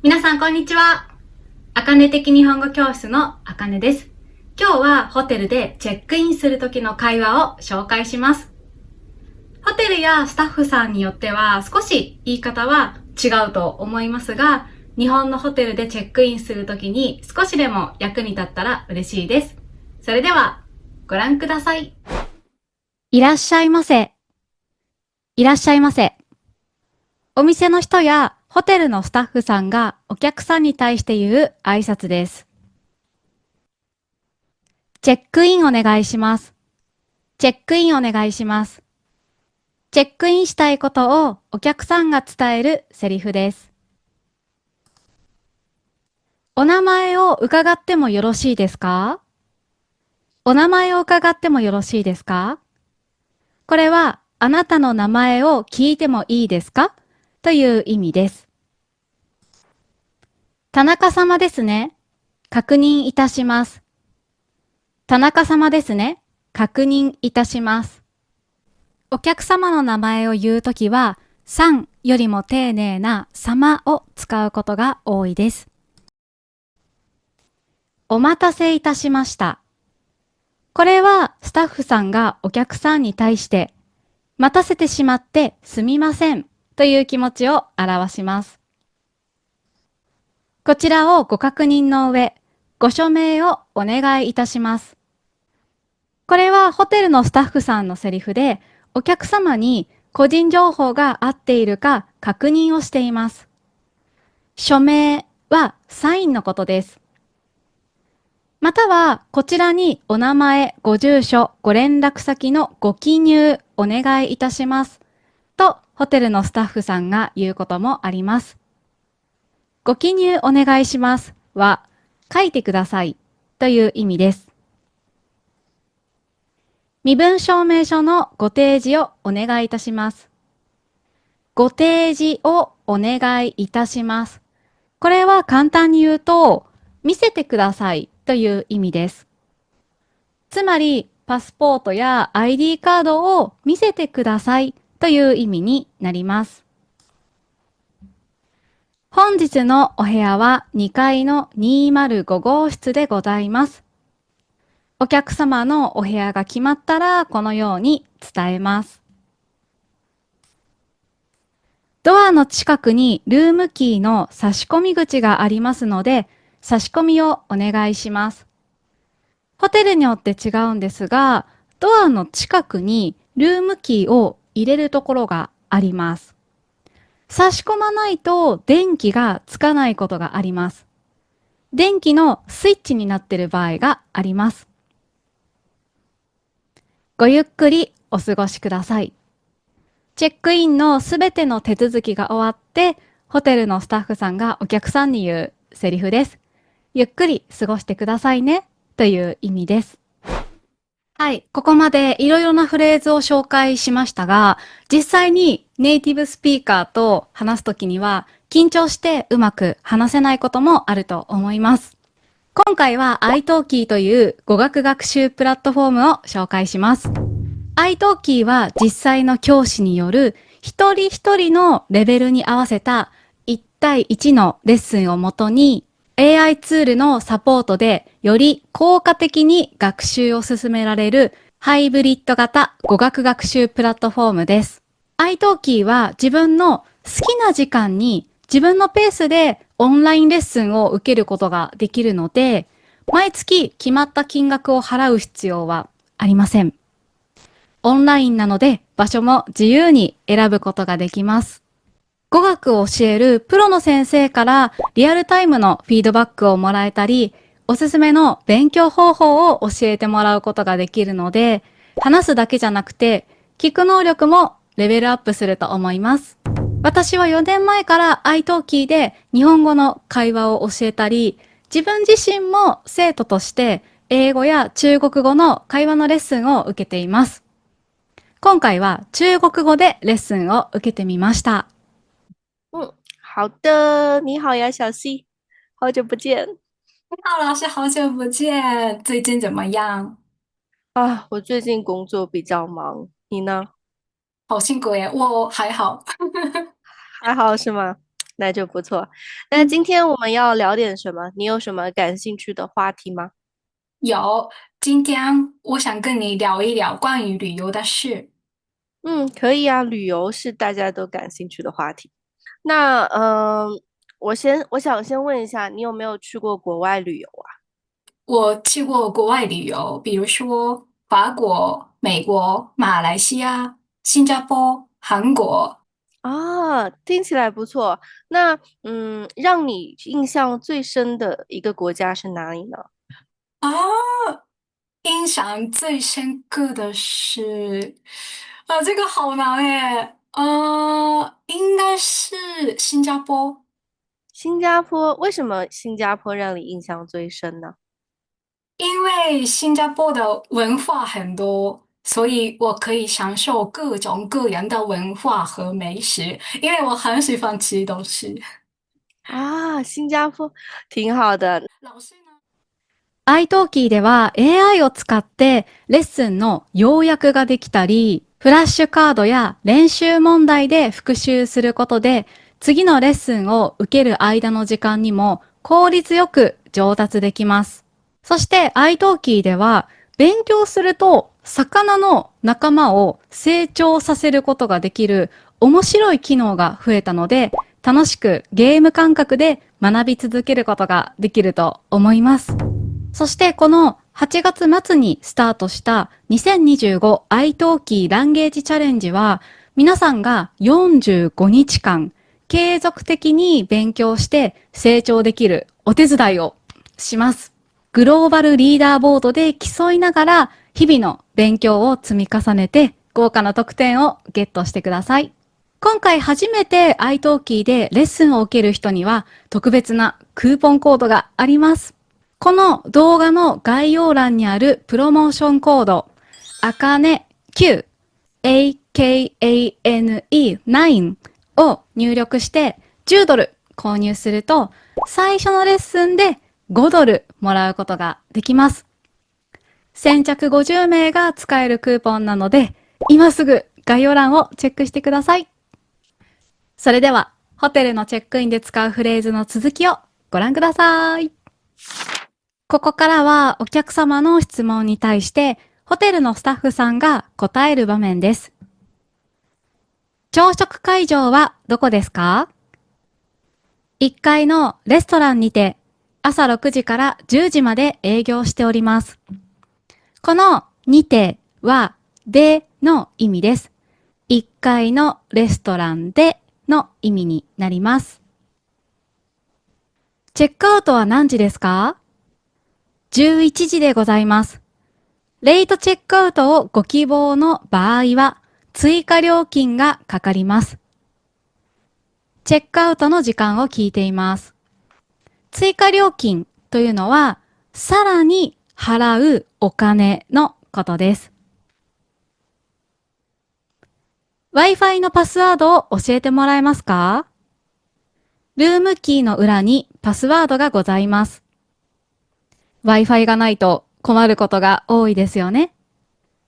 皆さんこんにちは。あかね的日本語教室のあかねです。今日はホテルでチェックインする時の会話を紹介します。ホテルやスタッフさんによっては少し言い方は違うと思いますが、日本のホテルでチェックインする時に少しでも役に立ったら嬉しいです。それではご覧ください。いらっしゃいませ。いらっしゃいませ。お店の人やホテルのスタッフさんがお客さんに対して言う挨拶です。チェックインお願いします。チェックインお願いします。チェックインしたいことをお客さんが伝えるセリフです。お名前を伺ってもよろしいですか？お名前を伺ってもよろしいですか？これはあなたの名前を聞いてもいいですかという意味です。田中様ですね。確認いたします。田中様ですね。確認いたします。お客様の名前を言うときは、さんよりも丁寧な様を使うことが多いです。お待たせいたしました。これはスタッフさんがお客さんに対して、待たせてしまってすみませんという気持ちを表します。こちらをご確認の上、ご署名をお願いいたします。これはホテルのスタッフさんのセリフで、お客様に個人情報が合っているか確認をしています。署名はサインのことです。または、こちらにお名前、ご住所、ご連絡先のご記入お願いいたします。と、ホテルのスタッフさんが言うこともあります。ご記入お願いしますは、書いてくださいという意味です。身分証明書のご提示をお願いいたします。ご提示をお願いいたします。これは簡単に言うと、見せてくださいという意味です。つまり、パスポートや ID カードを見せてくださいという意味になります。本日のお部屋は2階の205号室でございます。お客様のお部屋が決まったら、このように伝えます。ドアの近くにルームキーの差し込み口がありますので、差し込みをお願いします。ホテルによって違うんですが、ドアの近くにルームキーを入れるところがあります。差し込まないと電気がつかないことがあります。電気のスイッチになっている場合があります。ごゆっくりお過ごしください。チェックインのすべての手続きが終わって、ホテルのスタッフさんがお客さんに言うセリフです。ゆっくり過ごしてくださいねという意味です。はい。ここまでいろいろなフレーズを紹介しましたが、実際にネイティブスピーカーと話すときには、緊張してうまく話せないこともあると思います。今回は iTalki という語学学習プラットフォームを紹介します。iTalki は実際の教師による一人一人のレベルに合わせた1対1のレッスンをもとに AI ツールのサポートでより効果的に学習を進められるハイブリッド型語学学習プラットフォームです。iTalki は自分の好きな時間に自分のペースでオンラインレッスンを受けることができるので、毎月決まった金額を払う必要はありません。オンラインなので場所も自由に選ぶことができます。語学を教えるプロの先生からリアルタイムのフィードバックをもらえたり、おすすめの勉強方法を教えてもらうことができるので、話すだけじゃなくて、聞く能力もレベルアップすると思います。私は4年前から iTalki で日本語の会話を教えたり、自分自身も生徒として英語や中国語の会話のレッスンを受けています。今回は中国語でレッスンを受けてみました。好的，你好呀，小 C，好久不见好，老师，好久不见，最近怎么样？啊！我最近工作比较忙，你呢？好辛苦耶，我还好。还好是吗？那就不错。那今天我们要聊点什么？你有什么感兴趣的话题吗？有，今天我想跟你聊一聊关于旅游的事。嗯，可以啊，旅游是大家都感兴趣的话题。那我想先问一下，你有没有去过国外旅游啊？我去过国外旅游，比如说法国、美国、马来西亚、新加坡、韩国。啊，听起来不错。那让你印象最深的一个国家是哪里呢？啊，印象最深刻的是，这个好难耶。应该是新加坡。新加坡，为什么新加坡让你印象最深呢？因为新加坡的文化很多，所以我可以享受各种各样的文化和美食，因为我很喜欢吃东西。啊，新加坡挺好的。老师呢？iTalki では AI を使ってレッスンの要約ができたり、フラッシュカードや練習問題で復習することで、次のレッスンを受ける間の時間にも効率よく上達できます。そして iTalki では勉強すると魚の仲間を成長させることができる面白い機能が増えたので、楽しくゲーム感覚で学び続けることができると思います。そしてこの8月末にスタートした2025 iTalki ランゲージチャレンジは皆さんが45日間継続的に勉強して成長できるお手伝いをします。グローバルリーダーボードで競いながら日々の勉強を積み重ねて豪華な得点をゲットしてください。今回初めて iTalki でレッスンを受ける人には特別なクーポンコードがあります。この動画の概要欄にあるプロモーションコード、あかね9、AKANE9 を入力して10ドル購入すると最初のレッスンで5ドルもらうことができます。先着50名が使えるクーポンなので今すぐ概要欄をチェックしてください。それではホテルのチェックインで使うフレーズの続きをご覧ください。ここからはお客様の質問に対してホテルのスタッフさんが答える場面です。朝食会場はどこですか？ 1 階のレストランにて朝6時から10時まで営業しております。このにてはでの意味です。1階のレストランでの意味になります。チェックアウトは何時ですか？11時でございます。レイトチェックアウトをご希望の場合は追加料金がかかります。チェックアウトの時間を聞いています。追加料金というのはさらに払うお金のことです。Wi-Fi のパスワードを教えてもらえますか？ルームキーの裏にパスワードがございます。Wi-Fi がないと困ることが多いですよね。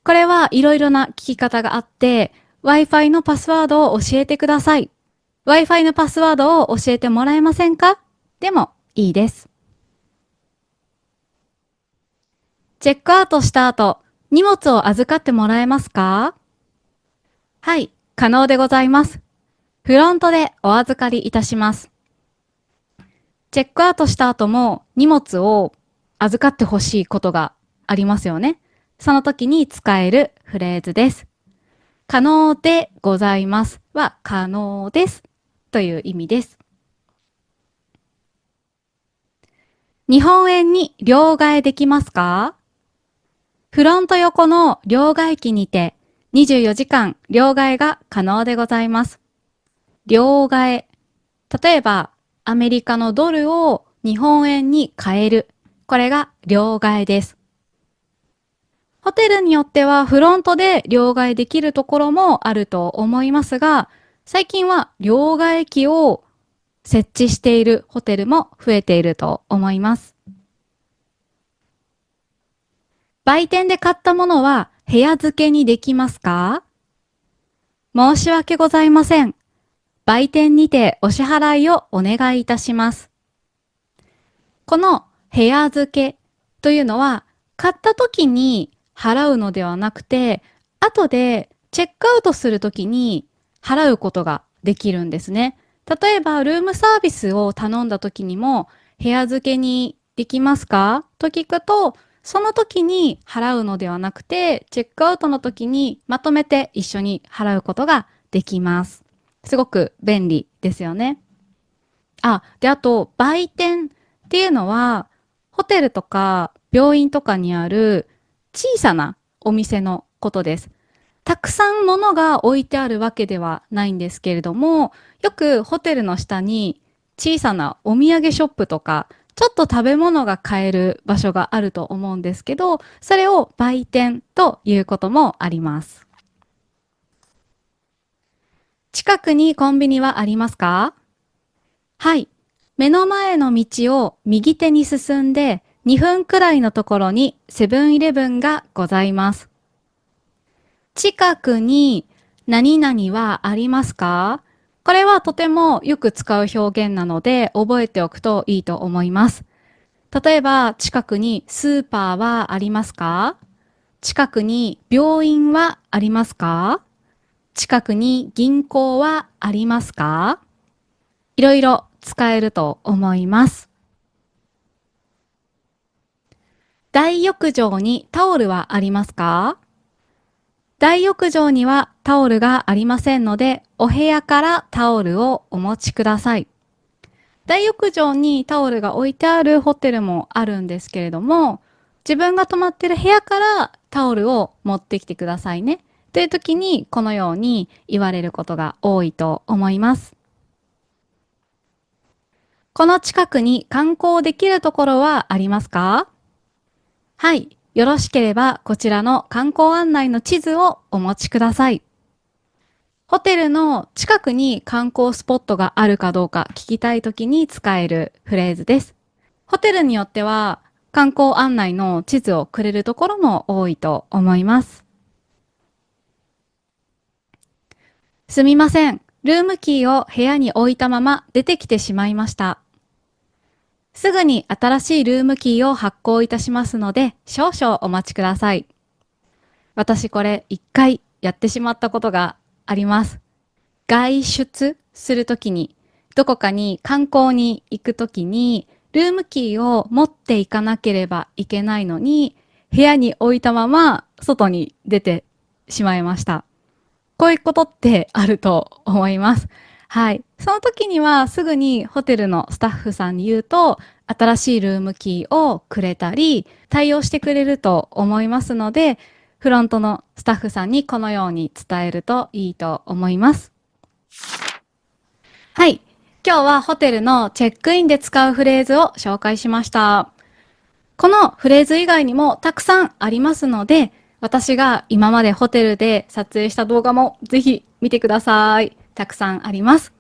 これはいろいろな聞き方があって、Wi-Fi のパスワードを教えてください。Wi-Fi のパスワードを教えてもらえませんか？でもいいです。チェックアウトした後、荷物を預かってもらえますか？はい、可能でございます。フロントでお預かりいたします。チェックアウトした後も荷物を預かってほしいことがありますよね。その時に使えるフレーズです。可能でございますは可能ですという意味です。日本円に両替できますか？フロント横の両替機にて24時間両替が可能でございます。両替。例えばアメリカのドルを日本円に変える。これが両替です。ホテルによってはフロントで両替できるところもあると思いますが、最近は両替機を設置しているホテルも増えていると思います。売店で買ったものは部屋付けにできますか？申し訳ございません。売店にてお支払いをお願いいたします。この部屋付けというのは、買った時に払うのではなくて、後でチェックアウトする時に払うことができるんですね。例えば、ルームサービスを頼んだ時にも、部屋付けにできますかと聞くと、その時に払うのではなくて、チェックアウトの時にまとめて一緒に払うことができます。すごく便利ですよね。あと、売店っていうのは、ホテルとか病院とかにある小さなお店のことです。たくさん物が置いてあるわけではないんですけれども、よくホテルの下に小さなお土産ショップとか、ちょっと食べ物が買える場所があると思うんですけど、それを売店ということもあります。近くにコンビニはありますか？はい。目の前の道を右手に進んで2分くらいのところにセブンイレブンがございます。近くに何々はありますか？これはとてもよく使う表現なので覚えておくといいと思います。例えば、近くにスーパーはありますか？近くに病院はありますか？近くに銀行はありますか？いろいろ使えると思います。大浴場にタオルはありますか？大浴場にはタオルがありませんので、お部屋からタオルをお持ちください。大浴場にタオルが置いてあるホテルもあるんですけれども、自分が泊まってる部屋からタオルを持ってきてくださいね。という時にこのように言われることが多いと思います。この近くに観光できるところはありますか？はい。よろしければこちらの観光案内の地図をお持ちください。ホテルの近くに観光スポットがあるかどうか聞きたいときに使えるフレーズです。ホテルによっては観光案内の地図をくれるところも多いと思います。すみません。ルームキーを部屋に置いたまま出てきてしまいました。すぐに新しいルームキーを発行いたしますので少々お待ちください。私これ一回やってしまったことがあります。外出するときに、どこかに観光に行くときに、ルームキーを持っていかなければいけないのに、部屋に置いたまま外に出てしまいました。こういうことってあると思います。はい。その時にはすぐにホテルのスタッフさんに言うと、新しいルームキーをくれたり、対応してくれると思いますので、フロントのスタッフさんにこのように伝えるといいと思います。はい。今日はホテルのチェックインで使うフレーズを紹介しました。このフレーズ以外にもたくさんありますので、私が今までホテルで撮影した動画もぜひ見てください。たくさんあります。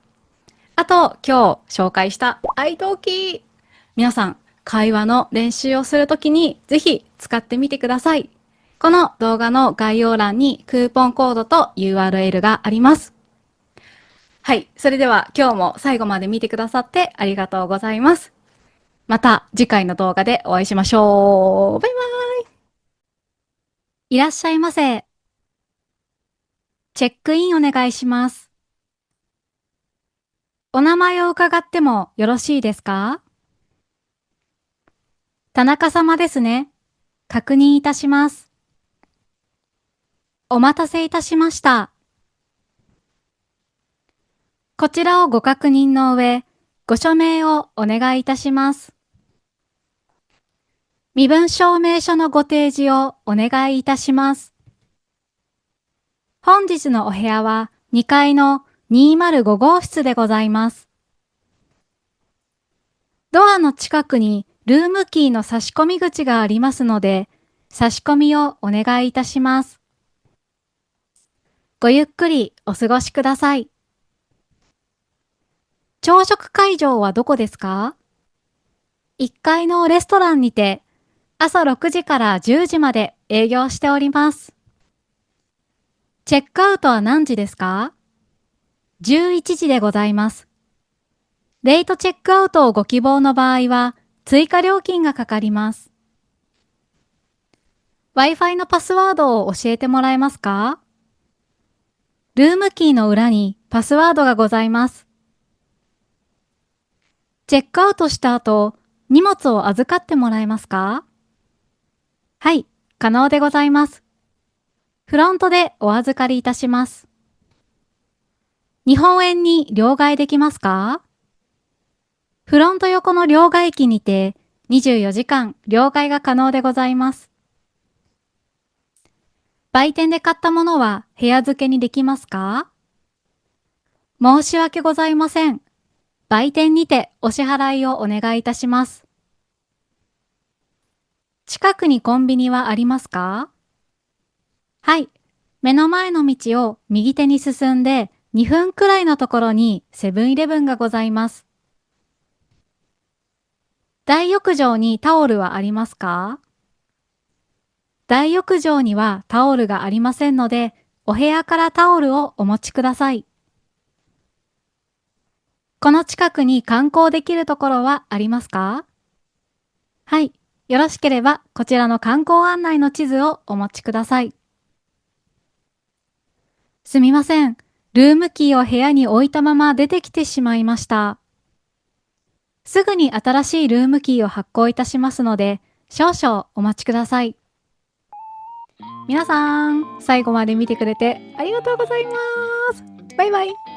あと、今日紹介した愛登記。皆さん、会話の練習をするときにぜひ使ってみてください。この動画の概要欄にクーポンコードと URL があります。はい。それでは今日も最後まで見てくださってありがとうございます。また次回の動画でお会いしましょう。バイバイ。いらっしゃいませ。チェックインお願いします。お名前を伺ってもよろしいですか？田中様ですね。確認いたします。お待たせいたしました。こちらをご確認の上、ご署名をお願いいたします。身分証明書のご提示をお願いいたします。本日のお部屋は2階の205号室でございます。ドアの近くにルームキーの差し込み口がありますので、差し込みをお願いいたします。ごゆっくりお過ごしください。朝食会場はどこですか？1階のレストランにて、朝6時から10時まで営業しております。チェックアウトは何時ですか11時でございます。レイトチェックアウトをご希望の場合は、追加料金がかかります。Wi-Fi のパスワードを教えてもらえますか？ルームキーの裏にパスワードがございます。チェックアウトした後、荷物を預かってもらえますか？はい、可能でございます。フロントでお預かりいたします。日本円に両替できますか？フロント横の両替機にて24時間両替が可能でございます。売店で買ったものは部屋付けにできますか？申し訳ございません。売店にてお支払いをお願いいたします。近くにコンビニはありますか？はい。目の前の道を右手に進んで2分くらいのところにセブンイレブンがございます。大浴場にタオルはありますか？大浴場にはタオルがありませんので、お部屋からタオルをお持ちください。この近くに観光できるところはありますか？はい。よろしければこちらの観光案内の地図をお持ちください。すみません。ルームキーを部屋に置いたまま出てきてしまいました。すぐに新しいルームキーを発行いたしますので、少々お待ちください。皆さん、最後まで見てくれてありがとうございます。バイバイ。